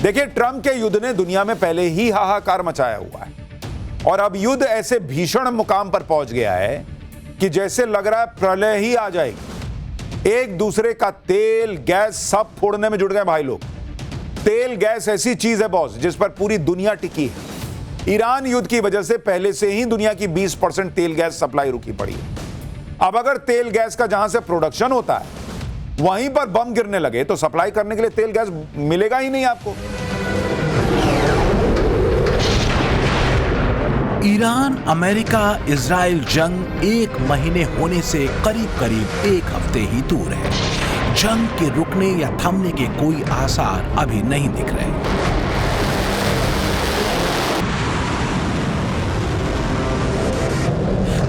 देखिए, ट्रंप के युद्ध ने दुनिया में पहले ही हाहाकार मचाया हुआ है और अब युद्ध ऐसे भीषण मुकाम पर पहुंच गया है कि जैसे लग रहा है प्रलय ही आ जाएगी। एक दूसरे का तेल गैस सब फोड़ने में जुट गए भाई लोग। तेल गैस ऐसी चीज है बॉस जिस पर पूरी दुनिया टिकी है। ईरान युद्ध की वजह से पहले से ही दुनिया की 20% तेल गैस सप्लाई रुकी पड़ी है। अब अगर तेल गैस का जहां से प्रोडक्शन होता है वहीं पर बम गिरने लगे तो सप्लाई करने के लिए तेल गैस मिलेगा ही नहीं आपको। ईरान अमेरिका इजराइल जंग 1 महीने होने से करीब करीब 1 हफ्ते ही दूर है। जंग के रुकने या थमने के कोई आसार अभी नहीं दिख रहे।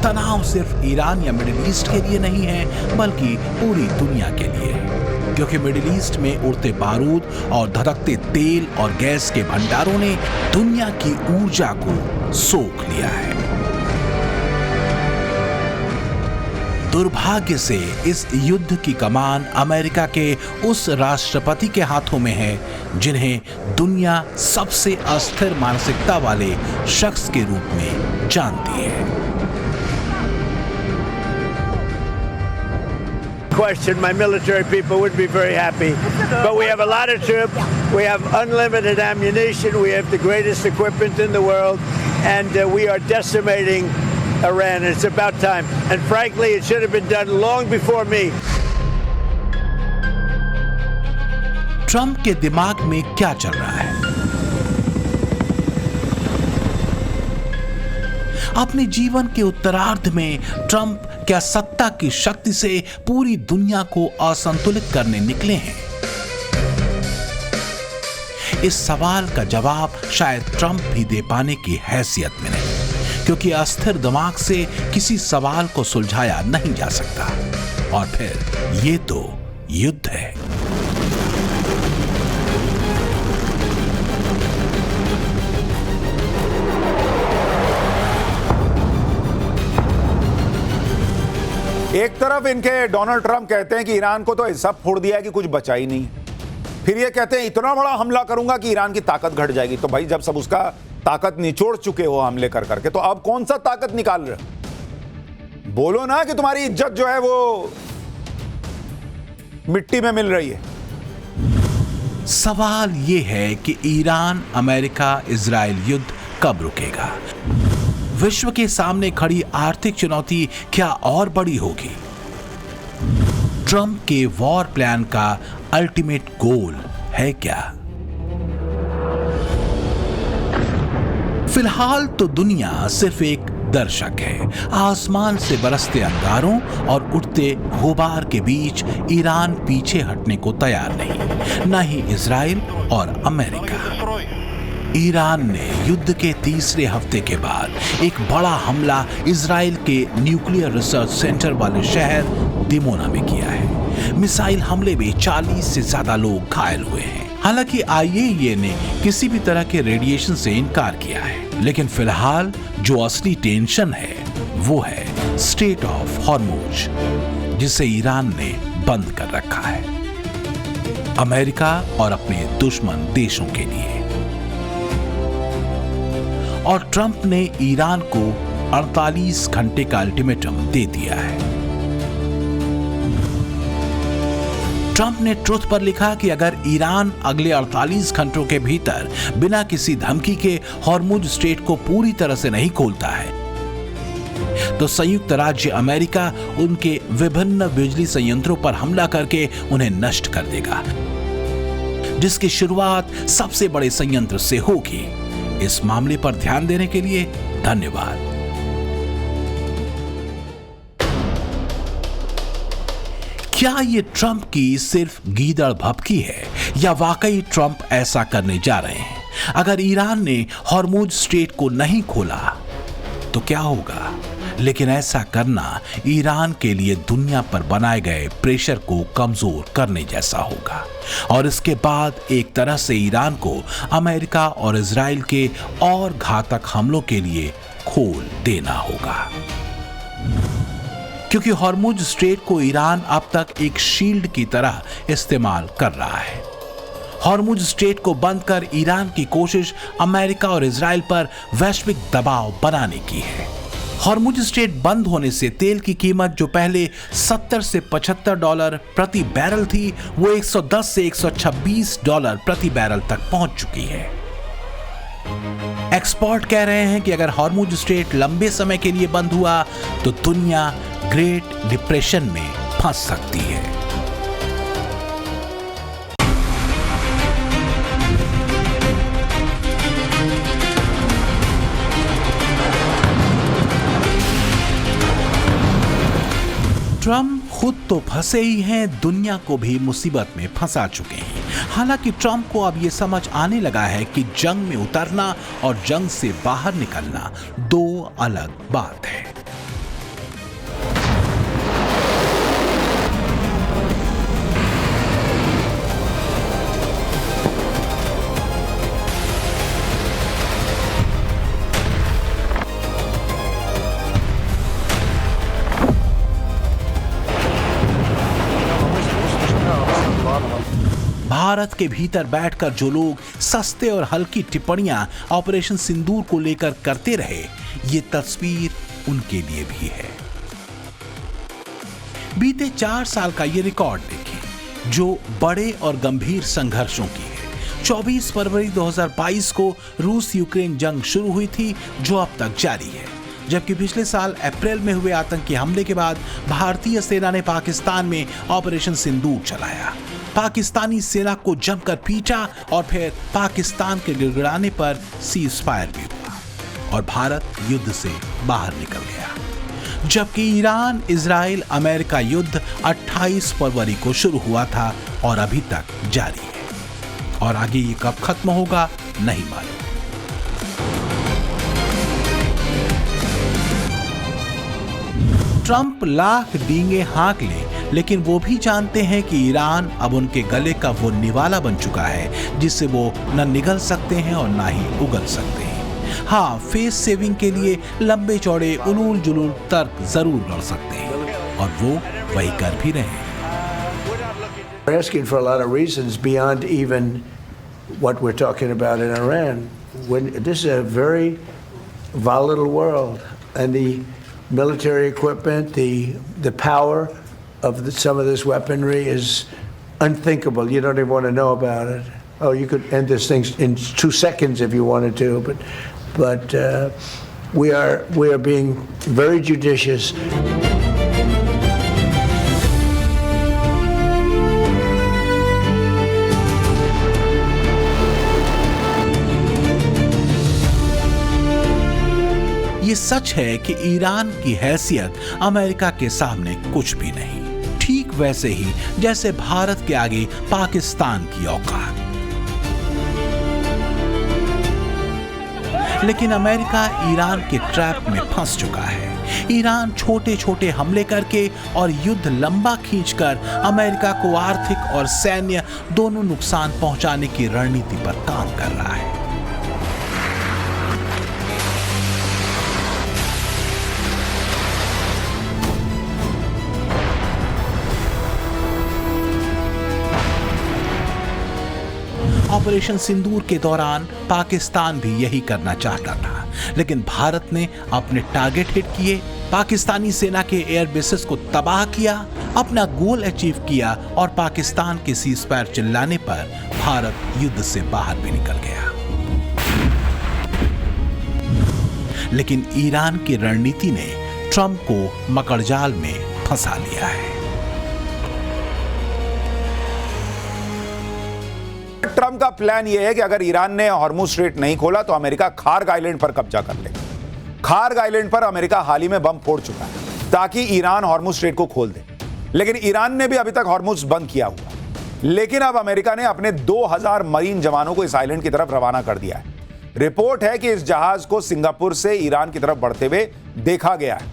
तनाव सिर्फ ईरान या मिडिल ईस्ट के लिए नहीं है बल्कि पूरी दुनिया के लिए है, क्योंकि मिडिल ईस्ट में उड़ते बारूद और धधकते तेल और गैस के भंडारों ने दुनिया की ऊर्जा को सोख लिया है। दुर्भाग्य से इस युद्ध की कमान अमेरिका के उस राष्ट्रपति के हाथों में है जिन्हें दुनिया सबसे अस्थिर मानसिकता वाले शख्स के रूप में जानती है। Question, my military people would be very happy, but we have a lot of troops, we have unlimited ammunition, we have the greatest equipment in the world, and we are decimating Iran. It's about time, and frankly it should have been done long before me. Trump के दिमाग में क्या चल रहा है? अपने जीवन के उत्तरार्ध में ट्रंप क्या सत्ता की शक्ति से पूरी दुनिया को असंतुलित करने निकले हैं? इस सवाल का जवाब शायद ट्रंप भी दे पाने की हैसियत में नहीं, क्योंकि अस्थिर दिमाग से किसी सवाल को सुलझाया नहीं जा सकता। और फिर ये तो युद्ध है। एक तरफ इनके डोनाल्ड ट्रंप कहते हैं कि ईरान को तो ऐसा फोड़ दिया है कि कुछ बचा ही नहीं। फिर ये कहते हैं इतना बड़ा हमला करूंगा कि ईरान की ताकत घट जाएगी। तो भाई जब सब उसका ताकत निचोड़ चुके हो हमले कर करके, तो अब कौन सा ताकत निकाल रहे हो? बोलो ना कि तुम्हारी इज्जत जो है वो मिट्टी में मिल रही है। सवाल ये है कि ईरान अमेरिका इजराइल युद्ध कब रुकेगा? विश्व के सामने खड़ी आर्थिक चुनौती क्या और बड़ी होगी? ट्रंप के वॉर प्लान का अल्टीमेट गोल है क्या? फिलहाल तो दुनिया सिर्फ एक दर्शक है। आसमान से बरसते अंगारों और उठते गुबार के बीच ईरान पीछे हटने को तैयार नहीं, न ही इजराइल और अमेरिका। ईरान ने युद्ध के तीसरे हफ्ते के बाद एक बड़ा हमला इजराइल के न्यूक्लियर रिसर्च सेंटर वाले शहर दिमोना में किया है। मिसाइल हमले में 40 से ज्यादा लोग घायल हुए हैं। हालांकि आईएईए ने किसी भी तरह के रेडिएशन से इनकार किया है, लेकिन फिलहाल जो असली टेंशन है वो है स्ट्रेट ऑफ हॉर्मुज, जिसे ईरान ने बंद कर रखा है अमेरिका और अपने दुश्मन देशों के लिए। और ट्रंप ने ईरान को 48 घंटे का अल्टीमेटम दे दिया है। ट्रंप ने ट्रुथ पर लिखा कि अगर ईरान अगले 48 घंटों के भीतर बिना किसी धमकी के हॉर्मुज स्ट्रेट को पूरी तरह से नहीं खोलता है तो संयुक्त राज्य अमेरिका उनके विभिन्न बिजली संयंत्रों पर हमला करके उन्हें नष्ट कर देगा, जिसकी शुरुआत सबसे बड़े संयंत्र से होगी। इस मामले पर ध्यान देने के लिए धन्यवाद। क्या ये ट्रंप की सिर्फ गीदड़ भभकी है या वाकई ट्रंप ऐसा करने जा रहे हैं? अगर ईरान ने हॉर्मुज स्ट्रेट को नहीं खोला तो क्या होगा? लेकिन ऐसा करना ईरान के लिए दुनिया पर बनाए गए प्रेशर को कमजोर करने जैसा होगा और इसके बाद एक तरह से ईरान को अमेरिका और इजराइल के और घातक हमलों के लिए खोल देना होगा, क्योंकि हॉर्मुज स्ट्रेट को ईरान अब तक एक शील्ड की तरह इस्तेमाल कर रहा है हॉर्मुज स्ट्रेट को बंद कर ईरान की कोशिश अमेरिका और इजराइल पर वैश्विक दबाव बनाने की है। हॉर्मुज स्ट्रेट बंद होने से तेल की कीमत जो पहले 70 से $75 प्रति बैरल थी, वो 110 से $126 प्रति बैरल तक पहुंच चुकी है। एक्सपर्ट कह रहे हैं कि अगर हॉर्मुज स्ट्रेट लंबे समय के लिए बंद हुआ तो दुनिया ग्रेट डिप्रेशन में फंस सकती है। ट्रंप खुद तो फंसे ही हैं, दुनिया को भी मुसीबत में फंसा चुके हैं। हालांकि ट्रंप को अब ये समझ आने लगा है कि जंग में उतरना और जंग से बाहर निकलना दो अलग बात है। भारत के भीतर बैठकर जो लोग सस्ते और हल्की टिप्पणियां ऑपरेशन सिंदूर को लेकर करते रहे, ये तस्वीर उनके लिए भी है। बीते 4 साल का ये रिकॉर्ड देखें जो बड़े और गंभीर संघर्षों की है। 24 फरवरी 2022 को रूस यूक्रेन जंग शुरू हुई थी जो अब तक जारी है, जबकि पिछले साल अप्रैल में हुए आतंकी हमले के बाद भारतीय सेना ने पाकिस्तान में ऑपरेशन सिंदूर चलाया। पाकिस्तानी सेना को जमकर पीटा और फिर पाकिस्तान के गिड़गिड़ाने पर सीज फायर भी हुआ और भारत युद्ध से बाहर निकल गया। जबकि ईरान इजराइल अमेरिका युद्ध 28 फरवरी को शुरू हुआ था और अभी तक जारी है, और आगे ये कब खत्म होगा नहीं मालूम। ट्रंप लाख डींगे हाँक ले, लेकिन वो भी जानते हैं कि ईरान अब उनके गले का वो निवाला बन चुका है जिससे वो न निगल सकते हैं और ना ही उगल सकते हैं। हाँ, फेस सेविंग के लिए लंबे चौड़े उलूल जुलूल तर्क जरूर लड़ सकते हैं और वो वही कर भी रहे हैं। We're asking for a lot of reasons beyond even what we're talking about in Iran. This is a very volatile world, and the military equipment, the power of some of this weaponry is unthinkable. You don't even want to know about it. Oh, you could end this thing in 2 seconds if you wanted to, but we are being very judicious. ये सच है कि Iran की हैसियत America के सामने कुछ भी नहीं, ठीक वैसे ही जैसे भारत के आगे पाकिस्तान की औकात। लेकिन अमेरिका ईरान के ट्रैप में फंस चुका है। ईरान छोटे छोटे हमले करके और युद्ध लंबा खींचकर अमेरिका को आर्थिक और सैन्य दोनों नुकसान पहुंचाने की रणनीति पर काम कर रहा है। ऑपरेशन सिंदूर के दौरान पाकिस्तान भी यही करना चाहता था, लेकिन भारत ने अपने टारगेट हिट किए, पाकिस्तानी सेना के एयर बेसेस को तबाह किया, अपना गोल अचीव किया और पाकिस्तान के सीज फायर चिल्लाने पर भारत युद्ध से बाहर भी निकल गया। लेकिन ईरान की रणनीति ने ट्रंप को मकड़जाल में फंसा लिया है। ट्रंप का प्लान यह है कि अगर ईरान ने हॉर्मुज स्ट्रेट नहीं खोला तो अमेरिका खार्ग आइलैंड पर कब्जा कर लेगा। खार्ग आइलैंड पर अमेरिका हाल ही में बम फोड़ चुका है ताकि ईरान हॉर्मुज स्ट्रेट को खोल दे, लेकिन ईरान ने भी अभी तक हॉर्मुज बंद किया हुआ। लेकिन अब अमेरिका ने अपने 2000 मरीन जवानों को इस आइलैंड की तरफ रवाना कर दिया है। रिपोर्ट है कि इस जहाज को सिंगापुर से ईरान की तरफ बढ़ते हुए देखा गया है।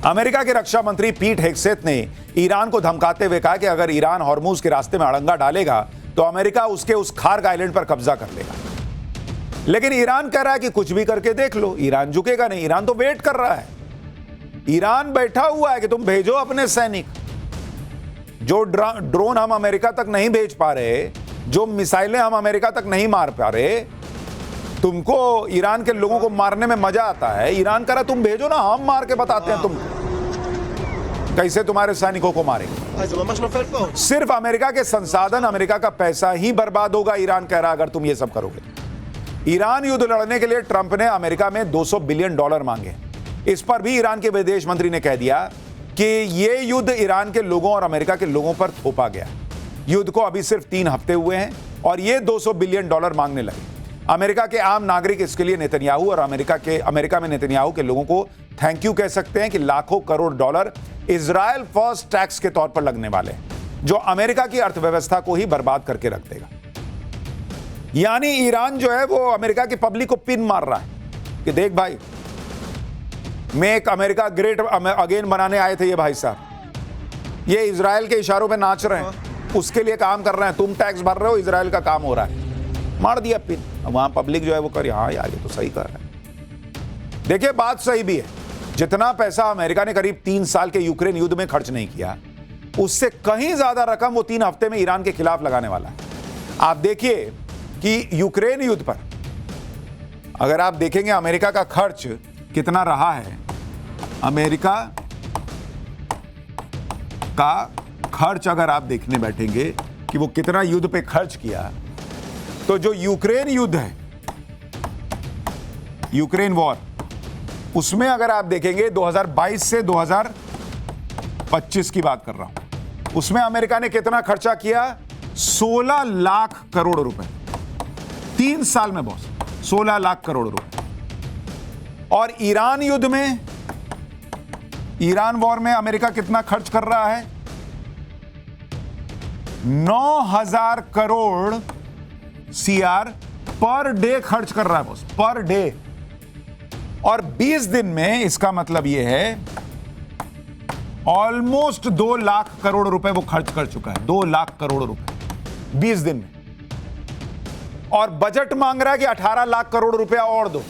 अमेरिका के रक्षा मंत्री पीट हेग्सेथ ने ईरान को धमकाते हुए कहा कि अगर ईरान हॉर्मुज के रास्ते में अड़ंगा डालेगा तो अमेरिका उसके उस खार्ग आइलैंड पर कब्जा कर लेगा। लेकिन ईरान कह रहा है कि कुछ भी करके देख लो, ईरान झुकेगा नहीं। ईरान तो वेट कर रहा है, ईरान बैठा हुआ है कि तुम भेजो अपने सैनिक। जो ड्रोन हम अमेरिका तक नहीं भेज पा रहे, जो मिसाइलें हम अमेरिका तक नहीं मार पा रहे, तुमको ईरान के लोगों को मारने में मजा आता है। ईरान कह रहा तुम भेजो ना, हम मार के बताते हैं तुमको कैसे तुम्हारे सैनिकों को मारेंगे। सिर्फ अमेरिका के संसाधन, अमेरिका का पैसा ही बर्बाद होगा, ईरान कह रहा अगर तुम ये सब करोगे। ईरान युद्ध लड़ने के लिए ट्रंप ने अमेरिका में $200 बिलियन मांगे। इस पर भी ईरान के विदेश मंत्री ने कह दिया कि ये युद्ध ईरान के लोगों और अमेरिका के लोगों पर थोपा गया। युद्ध को अभी सिर्फ 3 हफ्ते हुए हैं और ये $200 बिलियन मांगने लगे। अमेरिका के आम नागरिक इसके लिए नेतन्याहू और अमेरिका में नेतन्याहू के लोगों को थैंक यू कह सकते हैं कि लाखों crore dollar Israel first tax के तौर पर लगने वाले हैं, जो अमेरिका की अर्थव्यवस्था को ही बर्बाद करके रख देगा। यानी ईरान जो है वो अमेरिका की पब्लिक को पिन मार रहा है कि देख भाई, मेक अमेरिका ग्रेट अगेन बनाने आए थे ये भाई साहब, ये इजराइल के इशारों पे नाच रहे हैं, उसके लिए काम कर रहे हैं, तुम टैक्स भर रहे हो, इजराइल का काम हो रहा है। मार दिया पिन। वहां पब्लिक जो है वो कर, हाँ यार ये तो सही कर रहा है। देखिए बात सही भी है, जितना पैसा अमेरिका ने करीब 3 साल के यूक्रेन युद्ध में खर्च नहीं किया, उससे कहीं ज्यादा रकम वो 3 हफ्ते में ईरान के खिलाफ लगाने वाला है। आप देखिए कि यूक्रेन युद्ध पर अगर आप देखेंगे अमेरिका का खर्च कितना रहा है, अमेरिका का खर्च अगर आप देखने बैठेंगे कि वो कितना युद्ध पे खर्च किया, तो जो यूक्रेन युद्ध है, यूक्रेन वॉर, उसमें अगर आप देखेंगे 2022 से 2025 की बात कर रहा हूं, उसमें अमेरिका ने कितना खर्चा किया? 16 लाख करोड़ रुपए 3 साल में बॉस, 16 लाख करोड़ रुपए। और ईरान युद्ध में, ईरान वॉर में अमेरिका कितना खर्च कर रहा है? 9,000 करोड़ CR पर डे खर्च कर रहा है बॉस, पर डे। और 20 दिन में इसका मतलब यह है ऑलमोस्ट 2 लाख करोड़ रुपए वो खर्च कर चुका है, 2 लाख करोड़ रुपए 20 दिन में। और बजट मांग रहा है कि 18 लाख करोड़ रुपया और दो।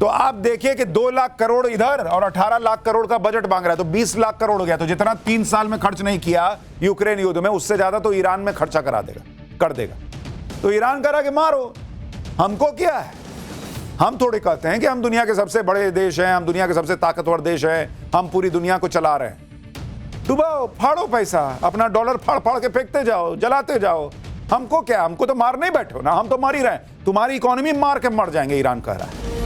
तो आप देखिए कि 2 लाख करोड़ इधर और 18 लाख करोड़ का बजट मांग रहा है, तो 20 लाख करोड़ हो गया। तो जितना 3 साल में खर्च नहीं किया यूक्रेन युद्ध में, उससे ज्यादा तो ईरान में खर्चा कर देगा। तो ईरान कह रहा कि मारो, हमको क्या है? हम थोड़े कहते हैं कि हम दुनिया के सबसे बड़े देश हैं, हम दुनिया के सबसे ताकतवर देश हैं, हम पूरी दुनिया को चला रहे हैं। डुबाओ, फाड़ो पैसा, अपना डॉलर फाड़ फाड़ के फेंकते जाओ, जलाते जाओ, हमको क्या? हमको तो मार नहीं बैठो ना, हम तो मार ही रहे हैं, तुम्हारी इकोनॉमी मार के मर जाएंगे, ईरान कह रहा है।